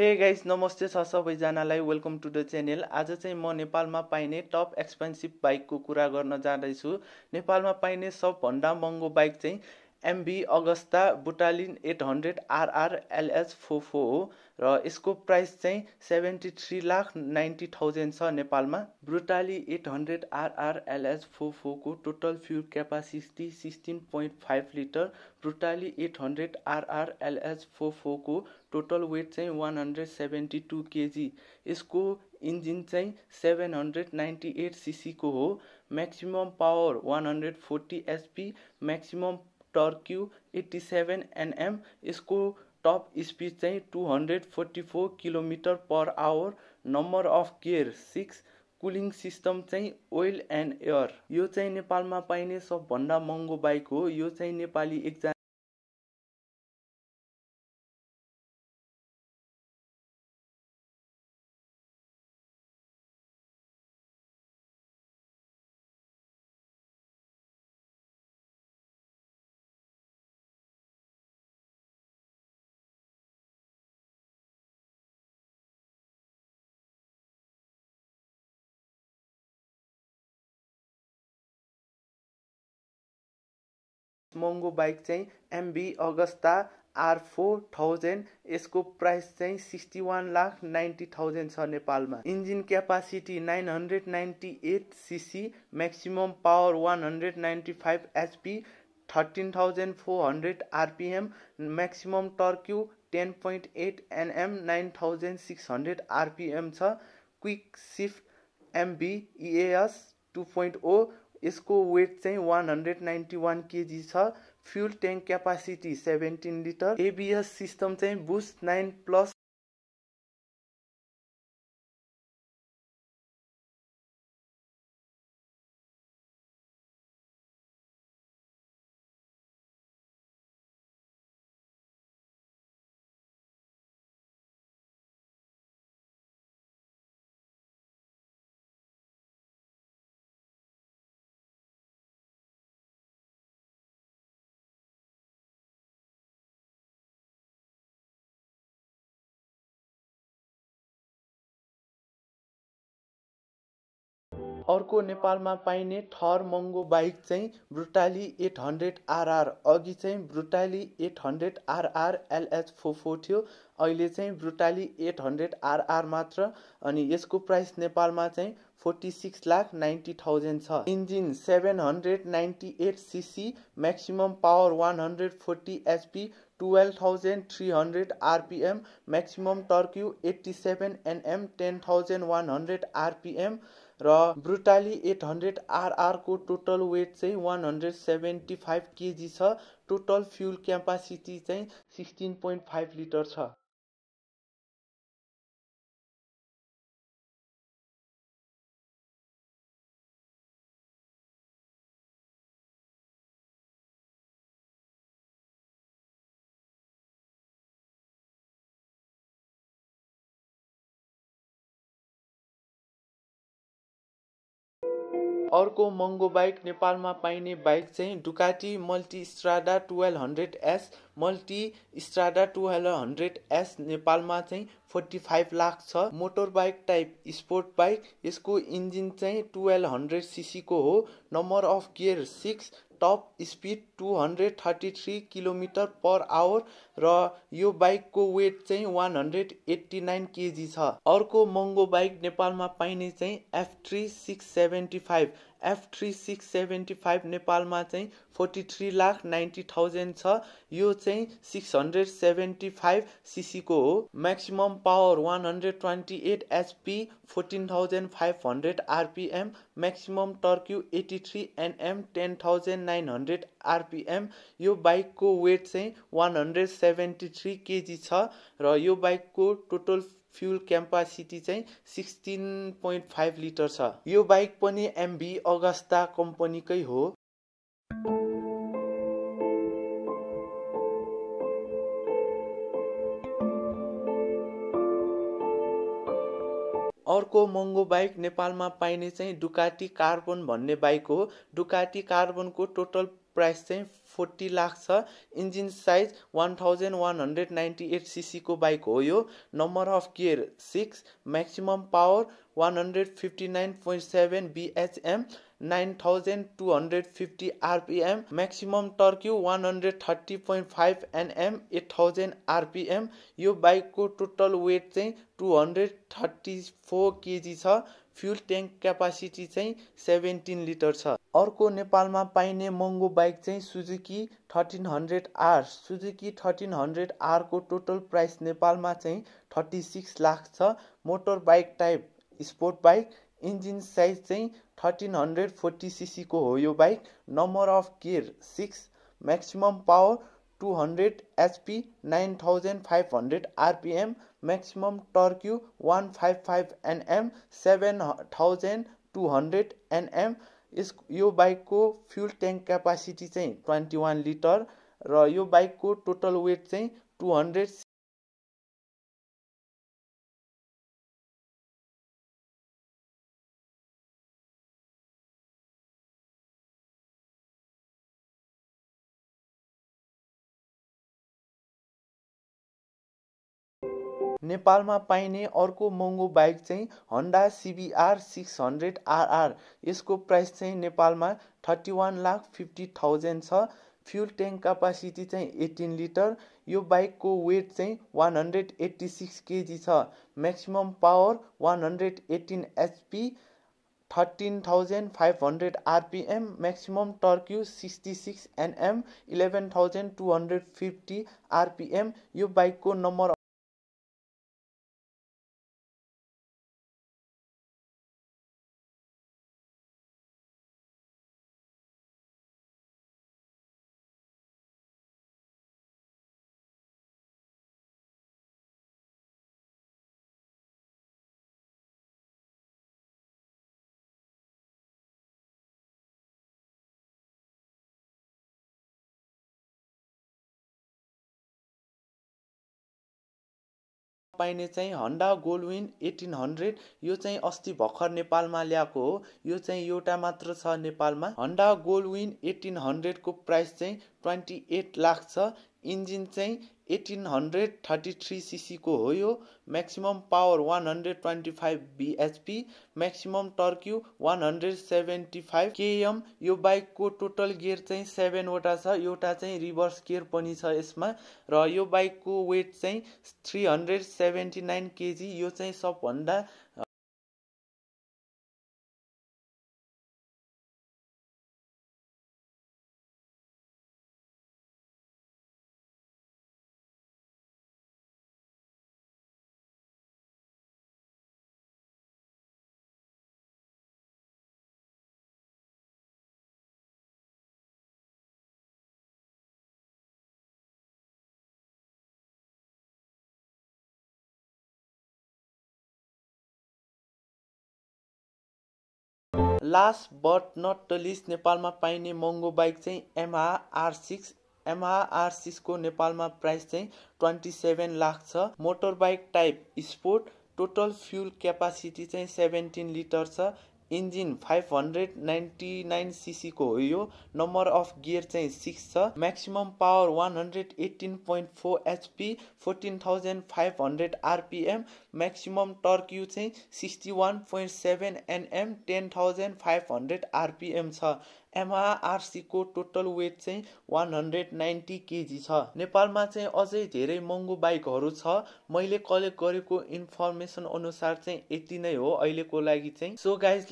Hey guys नमस्ते छ सबैजनालाई वेलकम टु द च्यानल। आज चाहिँ म नेपालमा पाइने टप एक्सपेन्सिभ बाइकको कुरा गर्न जाँदैछु। नेपालमा पाइने सबभन्दा महँगो बाइक चाहिँ MV अगस्ता बुटालिन 800 RR LS44 हो र यसको प्राइस चाहिँ 73,90,000 छ नेपालमा। ब्रुटाली 800 RR LS44 को total fuel capacity 16.5 litre. ब्रुटाली 800 RR LS44 को टोटल वेट चाहिँ 172 kg। यसको इन्जिन चाहिँ 798 cc को हो। Maximum power 140 HP, maximum torque 87 Nm। यसको टप स्पिड चाहिँ 244 km/h। Number of gear 6। Cooling system चाहिँ ओइल एन्ड एयर। यो चाहिँ नेपालमा पाइने सबभन्दा महँगो बाइक हो। यो चाहिँ नेपाली एकजना महँगो बाइक चाहिँ MV अगस्ता R4000। यसको प्राइस चाहिँ 61,90,000 छ नेपालमा। Engine capacity 998 cc, maximum power 195 HP, 13,400 RPM, maximum torque 10.8 Nm, 9,600 RPM छ। Quick shift MV EAS 2.0। यसको वेट चाहिँ 191 kg छ। Fuel tank capacity 17 litre. ABS system चाहिँ बुस्ट 9+। अर्को नेपालमा पाइने थर महँगो बाइक चाहिँ ब्रुटाली 800 RR। अघि चाहिँ ब्रुटाली 800 RR LS44 थियो, अहिले चाहिँ ब्रुटाली 800 RR मात्र। अनि यसको प्राइस नेपालमा चाहिँ 46,90,000 छ। Engine 798 cc, maximum power 140 HP, 12,300 RPM, maximum torque 87 Nm, 10,100 RPM र ब्रुटाली 800 RR को टोटल वेट चाहिँ 175 kg छ। टोटल फ्युल क्यापासिटी चाहिँ 16.5 लिटर छ। अर्को महँगो बाइक नेपालमा पाइने बाइक चाहिँ Ducati Multi Strada 1200S। Multi Strada 1200S नेपालमा चाहिँ 45 लाख छ। Motor bike type sport bike. यसको इन्जिन चाहिँ 1200 cc को हो। Number of gear 6। Top speed 233 km/h र यो बाइकको वेट चाहिँ 189 kg छ। अर्को महँगो बाइक नेपालमा पाइने चाहिँ F3675। F3675 नेपालमा चाहिँ 43,90,000 छ। यो चाहिँ 675 cc को हो। Maximum power 128 HP, 14,500 RPM, maximum torque 83 Nm, 10,900 RPM। यो बाइकको वेट चाहिँ 173 kg छ र यो बाइकको टोटल फ्युल क्यापासिटी चाहिँ 16.5 लिटर छ। यो बाइक पनि MV अगस्ता कम्पनीकै हो। अर्को महँगो बाइक नेपालमा पाइने चाहिँ डुकाटी कार्बन भन्ने बाइक हो। डुकाटी कार्बनको टोटल प्राइस चाहिँ 40 लाख छ। इन्जिन साइज 1198 सीसी को बाइक हो यो। Number of gear 6, maximum power 159.7 bhm, 9250 rpm, maximum torque 130.5 Nm, 8000 rpm। यो बाइकको टोटल वेट चाहिँ 234 kg छ। फ्युल ट्याङ्क क्यापासिटी चाहिँ 17 लिटर छ। अर्को नेपालमा पाइने महँगो बाइक चाहिँ सुजुकी 1300R। सुजुकी 1300R को टोटल प्राइस नेपालमा चाहिँ 36 लाख छ। Motor bike type sport bike. Engine size चाहिँ 1340 सीसी को हो यो bike. Number of gear 6, maximum power 200 HP, 9500 rpm, maximum torque 155 Nm, 7200 Nm। यो बाइकको फ्युल ट्याङ्क क्यापासिटी चाहिँ 21 लिटर र यो बाइकको टोटल वेट चाहिँ 200। नेपालमा पाइने अर्को महँगो बाइक चाहिँ होन्डा CBR 600RR। यसको प्राइस चाहिँ नेपालमा 31,50,000 छ। फ्युल ट्याङ्क क्यापासिटी चाहिँ 18 लिटर। यो बाइकको वेट चाहिँ 186 kg छ। Maximum power 118 HP, 13,500 rpm, maximum torque 66 Nm, 11,250 rpm। यो बाइकको नम्बर पाइने चाहिँ होन्डा गोल्डविन 1800। यो चाहिँ अस्ति भर्खर नेपालमा ल्याएको हो। यो चाहिँ एउटा मात्र छ नेपालमा। होन्डा गोल्डविन 1800 को प्राइस चाहिँ 28 लाख छ। इन्जिन चाहिँ 1833 सीसी को हो यो। Maximum power 125 bhp, maximum torque 175 km। यो बाइकको टोटल गियर चाहिँ 7 वटा छ। एउटा चाहिँ रिभर्स गियर पनि छ यसमा र यो बाइकको वेट चाहिँ 379 kg। यो चाहिँ सबभन्दा last but not the least नेपालमा पाइने महँगो बाइक चाहिँ यामाहा R6। यामाहा R6 को नेपालमा प्राइस चाहिँ 27 लाख छ। Motor bike type sport. Total fuel capacity चाहिँ 17 लिटर छ। इन्जिन 599 सीसी को हो यो। नम्बर अफ गियर चाहिँ 6 छ। Maximum power 118.4 HP, 14,500 rpm, maximum torque चाहिँ 61.7 Nm, 10,500 rpm छ। यामाहा R6 को टोटल वेट चाहिँ 190 kg छ। नेपालमा चाहिँ अझै धेरै महँगो बाइकहरू छ। मैले कलेक्ट गरेको इन्फर्मेसन अनुसार चाहिँ यति नै हो अहिलेको लागि चाहिँ। So guys